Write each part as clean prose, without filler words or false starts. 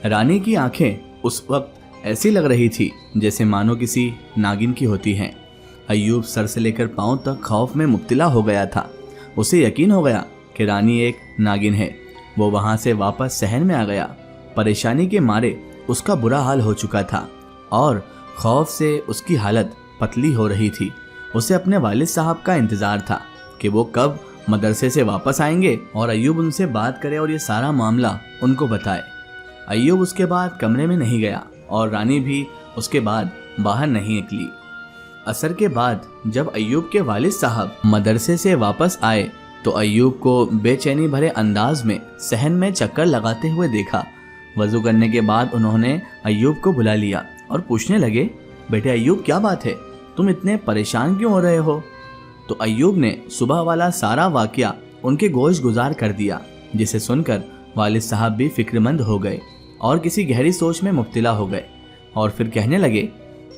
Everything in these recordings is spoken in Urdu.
رانی کی آنکھیں اس وقت ایسی لگ رہی تھی جیسے مانو کسی ناگن کی ہوتی ہیں۔ ایوب سر سے لے کر پاؤں تک خوف میں مبتلا ہو گیا تھا۔ اسے یقین ہو گیا کہ رانی ایک ناگن ہے۔ وہ وہاں سے واپس صحن میں آ گیا۔ پریشانی کے مارے اس کا برا حال ہو چکا تھا اور خوف سے اس کی حالت پتلی ہو رہی تھی۔ اسے اپنے والد صاحب کا انتظار تھا کہ وہ کب مدرسے سے واپس آئیں گے اور ایوب ان سے بات کرے اور یہ سارا معاملہ ان کو بتائے۔ ایوب اس کے بعد کمرے میں نہیں گیا اور رانی بھی اس کے بعد باہر نہیں نکلی۔ عصر کے بعد جب ایوب کے والد صاحب مدرسے سے واپس آئے تو ایوب کو بے چینی بھرے انداز میں صحن میں چکر لگاتے ہوئے دیکھا۔ وضو کرنے کے بعد انہوں نے ایوب کو بلا لیا اور پوچھنے لگے، بیٹے ایوب کیا بات ہے، تم اتنے پریشان کیوں ہو رہے ہو؟ تو ایوب نے صبح والا سارا واقعہ ان کے گوش گزار کر دیا، جسے سن کر والد صاحب بھی فکر مند ہو گئے اور کسی گہری سوچ میں مبتلا ہو گئے اور پھر کہنے لگے،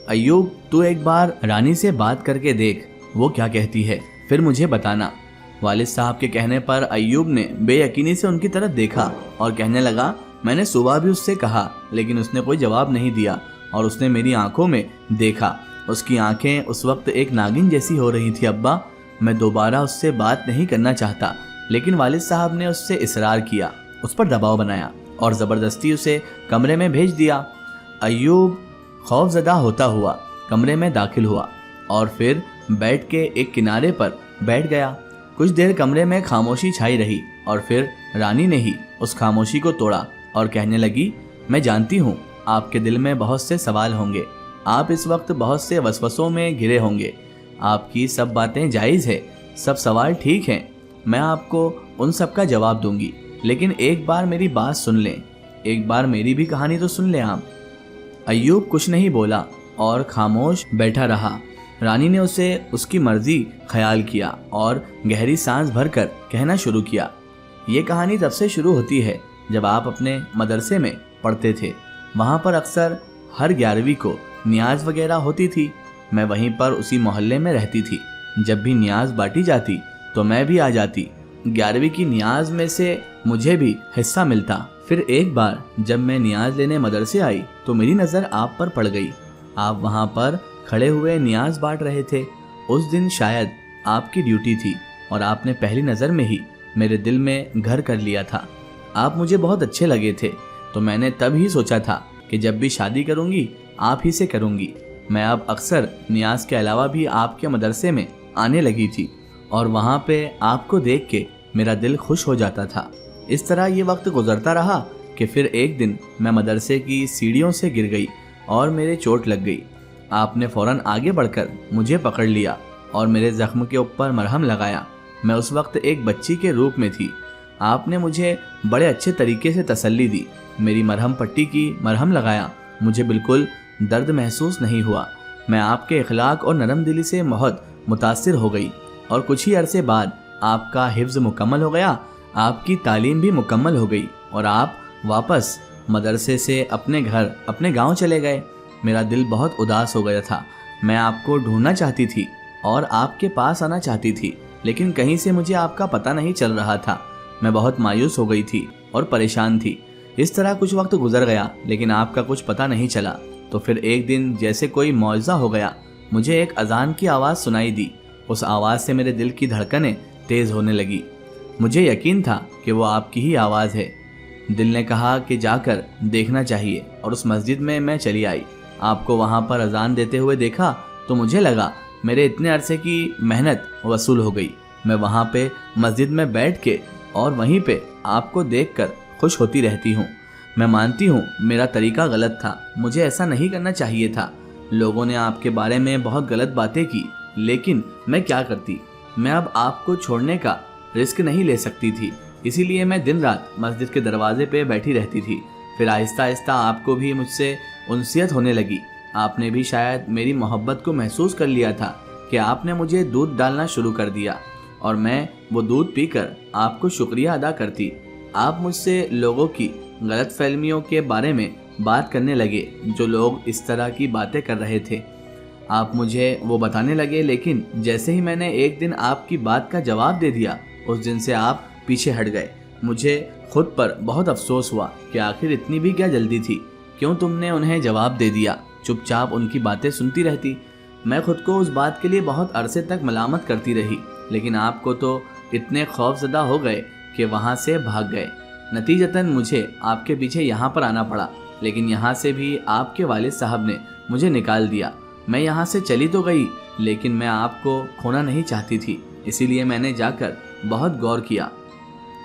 ایوب تو ایک بار رانی سے بات کر کے دیکھ، وہ کیا کہتی ہے، پھر مجھے بتانا۔ والد صاحب کے کہنے پر ایوب نے بے یقینی سے ان کی طرف دیکھا اور کہنے لگا، میں نے صبح بھی اس سے کہا لیکن اس نے کوئی جواب نہیں دیا اور اس نے میری آنکھوں میں دیکھا، اس کی آنکھیں اس وقت ایک ناگن جیسی ہو رہی تھی۔ ابا میں دوبارہ اس سے بات نہیں کرنا چاہتا، لیکن والد صاحب نے اس سے اصرار کیا، اس پر دباؤ بنایا اور زبردستی اسے کمرے میں بھیج دیا۔ ایوب خوف زدہ ہوتا ہوا کمرے میں داخل ہوا اور پھر بیٹھ کے ایک کنارے پر بیٹھ گیا۔ کچھ دیر کمرے میں خاموشی چھائی رہی اور پھر رانی نے ہی اس خاموشی کو توڑا اور کہنے لگی، میں جانتی ہوں آپ کے دل میں بہت سے سوال ہوں گے، آپ اس وقت بہت سے وسوسوں میں گھرے ہوں گے، آپ کی سب باتیں جائز ہے، سب سوال ٹھیک ہیں، میں آپ کو ان سب کا جواب دوں گی، لیکن ایک بار میری بات سن لیں، ایک بار میری بھی کہانی تو سن لیں آپ۔ ایوب کچھ نہیں بولا اور خاموش بیٹھا رہا۔ رانی نے اسے اس کی مرضی خیال کیا اور گہری سانس بھر کر کہنا شروع کیا، یہ کہانی تب سے شروع ہوتی ہے جب آپ اپنے مدرسے میں پڑھتے تھے، وہاں پر اکثر ہر 11ویں کو نیاز وغیرہ ہوتی تھی، میں وہیں پر اسی محلے میں رہتی تھی، جب بھی نیاز بانٹی جاتی تو میں بھی آ جاتی، 11ویں کی نیاز میں سے مجھے بھی حصہ ملتا۔ پھر ایک بار جب میں نیاز لینے مدرسے آئی تو میری نظر آپ پر پڑ گئی، آپ وہاں پر کھڑے ہوئے نیاز بانٹ رہے تھے۔ اس دن شاید آپ کی ڈیوٹی تھی اور آپ نے پہلی نظر میں ہی میرے دل میں گھر کر لیا تھا، آپ مجھے بہت اچھے لگے تھے، تو میں نے تب ہی سوچا تھا کہ جب بھی شادی کروں گی آپ ہی سے کروں گی۔ میں اب اکثر نیاز کے علاوہ بھی آپ کے مدرسے میں آنے لگی تھی اور وہاں پہ آپ کو دیکھ کے میرا دل خوش ہو جاتا تھا۔ اس طرح یہ وقت گزرتا رہا کہ پھر ایک دن میں مدرسے کی سیڑھیوں سے گر گئی اور میرے چوٹ لگ گئی۔ آپ نے فوراً آگے بڑھ کر مجھے پکڑ لیا اور میرے زخم کے اوپر مرہم لگایا۔ میں اس وقت ایک بچی کے روپ میں تھی۔ آپ نے مجھے بڑے اچھے طریقے سے تسلی دی، میری مرہم پٹی کی، مرہم لگایا، مجھے بالکل درد محسوس نہیں ہوا۔ میں آپ کے اخلاق اور نرم دلی سے بہت متاثر ہو گئی اور کچھ ہی عرصے بعد آپ کا حفظ مکمل ہو گیا، آپ کی تعلیم بھی مکمل ہو گئی اور آپ واپس مدرسے سے اپنے گھر، اپنے گاؤں چلے گئے۔ میرا دل بہت اداس ہو گیا تھا، میں آپ کو ڈھونڈنا چاہتی تھی اور آپ کے پاس آنا چاہتی تھی، لیکن کہیں سے مجھے آپ کا پتہ نہیں چل رہا تھا۔ میں بہت مایوس ہو گئی تھی اور پریشان تھی۔ اس طرح کچھ وقت گزر گیا لیکن آپ کا کچھ پتہ نہیں چلا۔ تو پھر ایک دن جیسے کوئی معجزہ ہو گیا، مجھے ایک اذان کی آواز سنائی دی۔ اس آواز سے میرے دل کی دھڑکنیں تیز ہونے لگی۔ مجھے یقین تھا کہ وہ آپ کی ہی آواز ہے۔ دل نے کہا کہ جا کر دیکھنا چاہیے اور اس مسجد میں چلی آئی۔ آپ کو وہاں پر اذان دیتے ہوئے دیکھا تو مجھے لگا میرے اتنے عرصے کی محنت وصول ہو گئی۔ میں وہاں پہ مسجد میں بیٹھ کے اور وہیں پہ آپ کو دیکھ کر خوش ہوتی رہتی ہوں۔ میں مانتی ہوں میرا طریقہ غلط تھا، مجھے ایسا نہیں کرنا چاہیے تھا۔ لوگوں نے آپ کے بارے میں بہت غلط باتیں کی، لیکن میں کیا کرتی، میں اب آپ کو چھوڑنے کا رسک نہیں لے سکتی تھی، اسی لیے میں دن رات مسجد کے دروازے پہ بیٹھی رہتی تھی۔ پھر آہستہ آہستہ آپ کو بھی مجھ سے انسیت ہونے لگی۔ آپ نے بھی شاید میری محبت کو محسوس کر لیا تھا کہ آپ نے مجھے دودھ ڈالنا شروع کر دیا اور میں وہ دودھ پی کر آپ کو شکریہ ادا کرتی۔ آپ مجھ سے لوگوں کی غلط فہمیوں کے بارے میں بات کرنے لگے، جو لوگ اس طرح کی باتیں کر رہے تھے آپ مجھے وہ بتانے لگے، لیکن جیسے ہی میں نے ایک دن آپ کی بات کا جواب دے دیا، اس دن سے آپ پیچھے ہٹ گئے۔ مجھے خود پر بہت افسوس ہوا کہ آخر اتنی بھی کیا جلدی تھی، کیوں تم نے انہیں جواب دے دیا، چپ چاپ ان کی باتیں سنتی رہتی۔ میں خود کو اس بات کے لیے بہت عرصے تک ملامت کرتی رہی، لیکن آپ کو تو اتنے خوف زدہ ہو گئے کہ وہاں سے بھاگ گئے۔ نتیجتاً مجھے آپ کے پیچھے یہاں پر آنا پڑا، لیکن یہاں سے بھی آپ کے والد صاحب نے مجھے نکال دیا۔ میں یہاں سے چلی تو گئی، لیکن میں آپ کو کھونا نہیں چاہتی تھی، اسی لیے میں نے جا کر بہت غور کیا،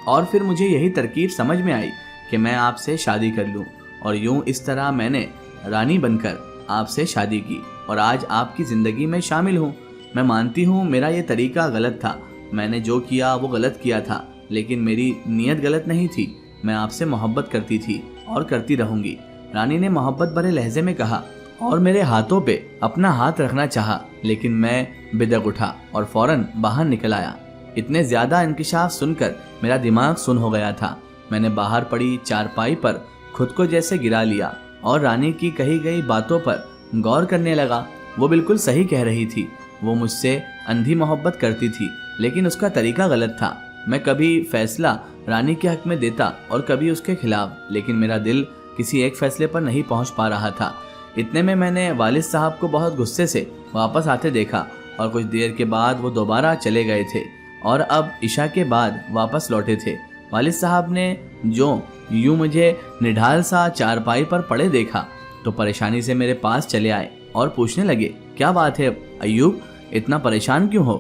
اور پھر مجھے یہی ترکیب سمجھ میں آئی کہ میں آپ سے شادی کر لوں، اور یوں اس طرح میں نے رانی بن کر آپ سے شادی کی اور آج آپ کی زندگی میں شامل ہوں۔ میں مانتی ہوں میرا یہ طریقہ غلط تھا، میں نے جو کیا وہ غلط کیا تھا، لیکن میری نیت غلط نہیں تھی۔ میں آپ سے محبت کرتی تھی اور کرتی رہوں گی، رانی نے محبت بھرے لہجے میں کہا، اور میرے ہاتھوں پہ اپنا ہاتھ رکھنا چاہا، لیکن میں بدک اٹھا اور فوراً باہر نکل آیا۔ اتنے زیادہ انکشاف سن کر میرا دماغ سن ہو گیا تھا۔ میں نے باہر پڑی چارپائی پر خود کو جیسے گرا لیا اور رانی کی کہی گئی باتوں پر غور کرنے لگا۔ وہ بالکل صحیح کہہ رہی تھی، وہ مجھ سے اندھی محبت کرتی تھی، لیکن اس کا طریقہ غلط تھا۔ میں کبھی فیصلہ رانی کے حق میں دیتا اور کبھی اس کے خلاف، لیکن میرا دل کسی ایک فیصلے پر نہیں پہنچ پا رہا تھا۔ اتنے میں نے والد صاحب کو بہت غصے سے واپس آتے دیکھا، اور کچھ دیر کے بعد وہ دوبارہ چلے گئے تھے اور اب عشاء کے بعد واپس لوٹے تھے۔ والد صاحب نے جو یوں مجھے نڈھال سا چارپائی پر پڑے دیکھا تو پریشانی سے میرے پاس چلے آئے اور پوچھنے لگے، کیا بات ہے ایوب، اتنا پریشان کیوں ہو؟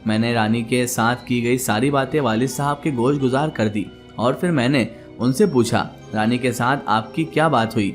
میں نے رانی کے ساتھ کی گئی ساری باتیں والد صاحب کے گوش گزار کر دی، اور پھر میں نے ان سے پوچھا، رانی کے ساتھ آپ کی کیا بات ہوئی؟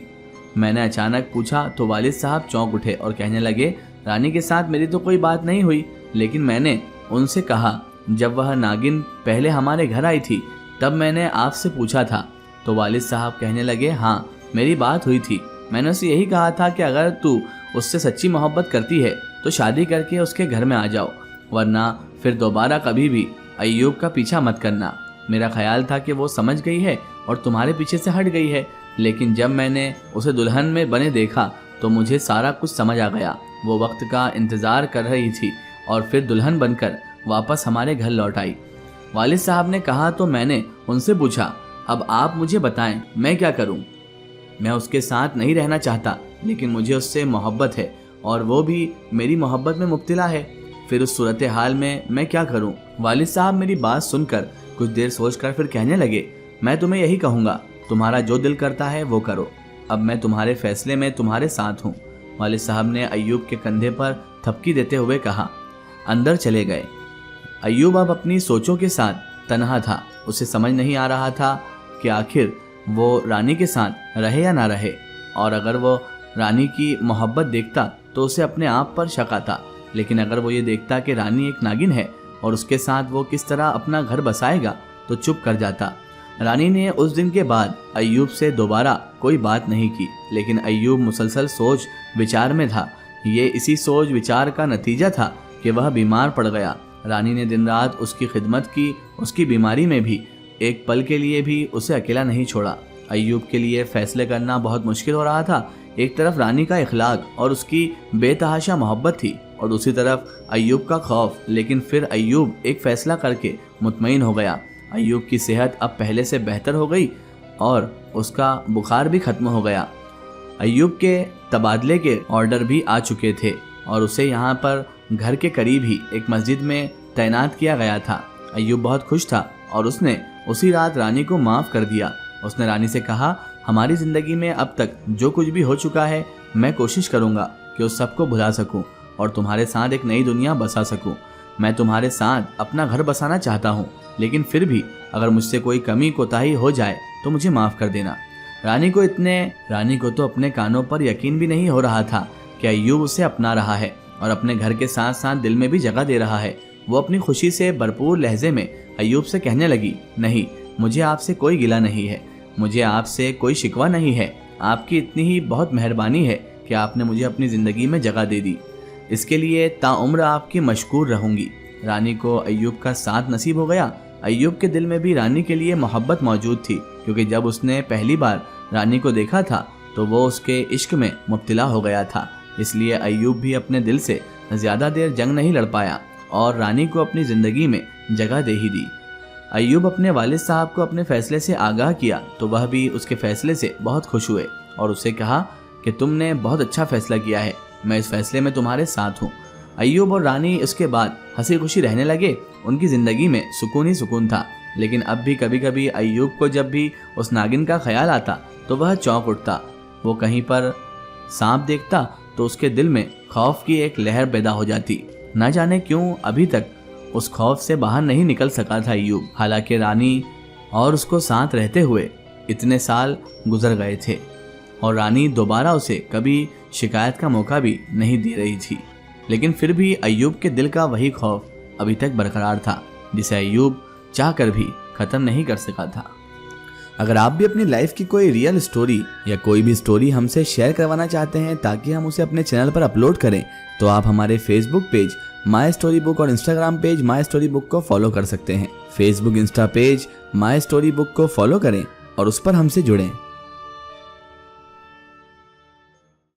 میں نے اچانک پوچھا تو والد صاحب چونک اٹھے اور کہنے لگے، رانی کے ساتھ میری تو کوئی بات نہیں ہوئی، لیکن میں نے ان سے کہا جب وہ ناگن پہلے ہمارے گھر آئی تھی تب میں نے آپ سے پوچھا تھا۔ تو والد صاحب کہنے لگے، ہاں میری بات ہوئی تھی، میں نے اسے یہی کہا تھا کہ اگر تو اس سے سچی محبت کرتی ہے تو شادی کر کے اس کے گھر میں آ جاؤ، ورنہ پھر دوبارہ کبھی بھی ایوب کا پیچھا مت کرنا۔ میرا خیال تھا کہ وہ سمجھ گئی ہے اور تمہارے پیچھے سے ہٹ گئی ہے، لیکن جب میں نے اسے دلہن میں بنے دیکھا تو مجھے سارا کچھ سمجھ آ گیا۔ وہ وقت کا انتظار کر رہی تھی اور پھر دلہن بن کر واپس ہمارے گھر لوٹ آئی۔ والد صاحب نے کہا تو میں نے ان سے پوچھا، اب آپ مجھے بتائیں میں کیا کروں؟ میں اس کے ساتھ نہیں رہنا چاہتا، لیکن مجھے اس سے محبت ہے اور وہ بھی میری محبت میں مبتلا ہے، پھر اس صورتحال میں کیا کروں؟ والد صاحب میری بات سن کر کچھ دیر سوچ کر پھر کہنے لگے، میں تمہیں یہی کہوں گا، تمہارا جو دل کرتا ہے وہ کرو، اب میں تمہارے فیصلے میں تمہارے ساتھ ہوں۔ والد صاحب نے ایوب کے کندھے پر تھپکی دیتے ہوئے کہا۔ اندر چلے گئے۔ ایوب اب اپنی سوچوں کے ساتھ تنہا تھا، اسے سمجھ نہیں آ رہا تھا کہ آخر وہ رانی کے ساتھ رہے یا نہ رہے، اور اگر وہ رانی کی محبت دیکھتا تو اسے اپنے آپ پر شک آتا، لیکن اگر وہ یہ دیکھتا کہ رانی ایک ناگن ہے اور اس کے ساتھ وہ کس طرح اپنا گھر بسائے گا تو چپ کر جاتا۔ رانی نے اس دن کے بعد ایوب سے دوبارہ کوئی بات نہیں کی، لیکن ایوب مسلسل سوچ وچار میں تھا۔ یہ اسی سوچ وچار کا نتیجہ تھا کہ وہ بیمار پڑ گیا۔ رانی نے دن رات اس کی خدمت کی، اس کی بیماری میں بھی ایک پل کے لیے بھی اسے اکیلا نہیں چھوڑا۔ ایوب کے لیے فیصلے کرنا بہت مشکل ہو رہا تھا۔ ایک طرف رانی کا اخلاق اور اس کی بے تحاشا محبت تھی، اور دوسری طرف ایوب کا خوف، لیکن پھر ایوب ایک فیصلہ کر کے مطمئن ہو گیا۔ ایوب کی صحت اب پہلے سے بہتر ہو گئی اور اس کا بخار بھی ختم ہو گیا۔ ایوب کے تبادلے کے آرڈر بھی آ چکے تھے اور اسے یہاں پر گھر کے قریب ہی ایک مسجد میں تعینات کیا گیا تھا۔ ایوب بہت خوش تھا اور اس نے اسی رات رانی کو معاف کر دیا۔ اس نے رانی سے کہا، ہماری زندگی میں اب تک جو کچھ بھی ہو چکا ہے میں کوشش کروں گا کہ اس سب کو بھلا سکوں اور تمہارے ساتھ ایک نئی دنیا بسا سکوں۔ میں تمہارے ساتھ اپنا گھر بسانا چاہتا ہوں، لیکن پھر بھی اگر مجھ سے کوئی کمی کوتاہی ہو جائے تو مجھے معاف کر دینا۔ رانی کو تو اپنے کانوں پر یقین بھی نہیں ہو رہا تھا کہ ایوب اسے اپنا رہا ہے اور اپنے گھر کے ساتھ ساتھ دل میں بھی جگہ دے رہا ہے۔ وہ اپنی خوشی سے بھرپور لہجے میں ایوب سے کہنے لگی، نہیں، مجھے آپ سے کوئی گلہ نہیں ہے، مجھے آپ سے کوئی شکوہ نہیں ہے، آپ کی اتنی ہی بہت مہربانی ہے کہ آپ نے مجھے اپنی زندگی میں جگہ دے دی، اس کے لیے تا عمر آپ کی مشکور رہوں گی۔ رانی کو ایوب کا ساتھ نصیب ہو گیا۔ ایوب کے دل میں بھی رانی کے لیے محبت موجود تھی، کیونکہ جب اس نے پہلی بار رانی کو دیکھا تھا تو وہ اس کے عشق میں مبتلا ہو گیا تھا، اس لیے ایوب بھی اپنے دل سے زیادہ دیر جنگ نہیں لڑ پایا اور رانی کو اپنی زندگی میں جگہ دے ہی دی۔ ایوب اپنے والد صاحب کو اپنے فیصلے سے آگاہ کیا تو وہ بھی اس کے فیصلے سے بہت خوش ہوئے اور اسے کہا کہ تم نے بہت اچھا فیصلہ کیا ہے، میں اس فیصلے میں تمہارے ساتھ ہوں۔ ایوب اور رانی اس کے بعد ہنسی خوشی رہنے لگے۔ ان کی زندگی میں سکون ہی سکون تھا، لیکن اب بھی کبھی کبھی ایوب کو جب بھی اس ناگن کا خیال آتا تو وہ چونک اٹھتا۔ وہ کہیں پر سانپ دیکھتا تو اس کے دل میں خوف کی ایک لہر پیدا ہو جاتی۔ نہ جانے کیوں ابھی تک اس خوف سے باہر نہیں نکل سکا تھا ایوب، حالانکہ رانی اور اس کو ساتھ رہتے ہوئے اتنے سال گزر گئے تھے اور رانی دوبارہ اسے کبھی شکایت کا موقع بھی نہیں دے رہی تھی، لیکن پھر بھی ایوب کے دل کا وہی خوف ابھی تک برقرار تھا جسے ایوب چاہ کر بھی ختم نہیں کر سکا تھا۔ اگر آپ بھی اپنی لائف کی کوئی ریئل سٹوری یا کوئی بھی سٹوری ہم سے شیئر کروانا چاہتے ہیں تاکہ ہم اسے اپنے چینل پر اپلوڈ کریں تو آپ ہمارے Facebook page my story book اور Instagram page my story book کو فالو کر سکتے ہیں۔ Facebook insta page my story book کو فالو کریں اور اس پر ہم سے جڑیں۔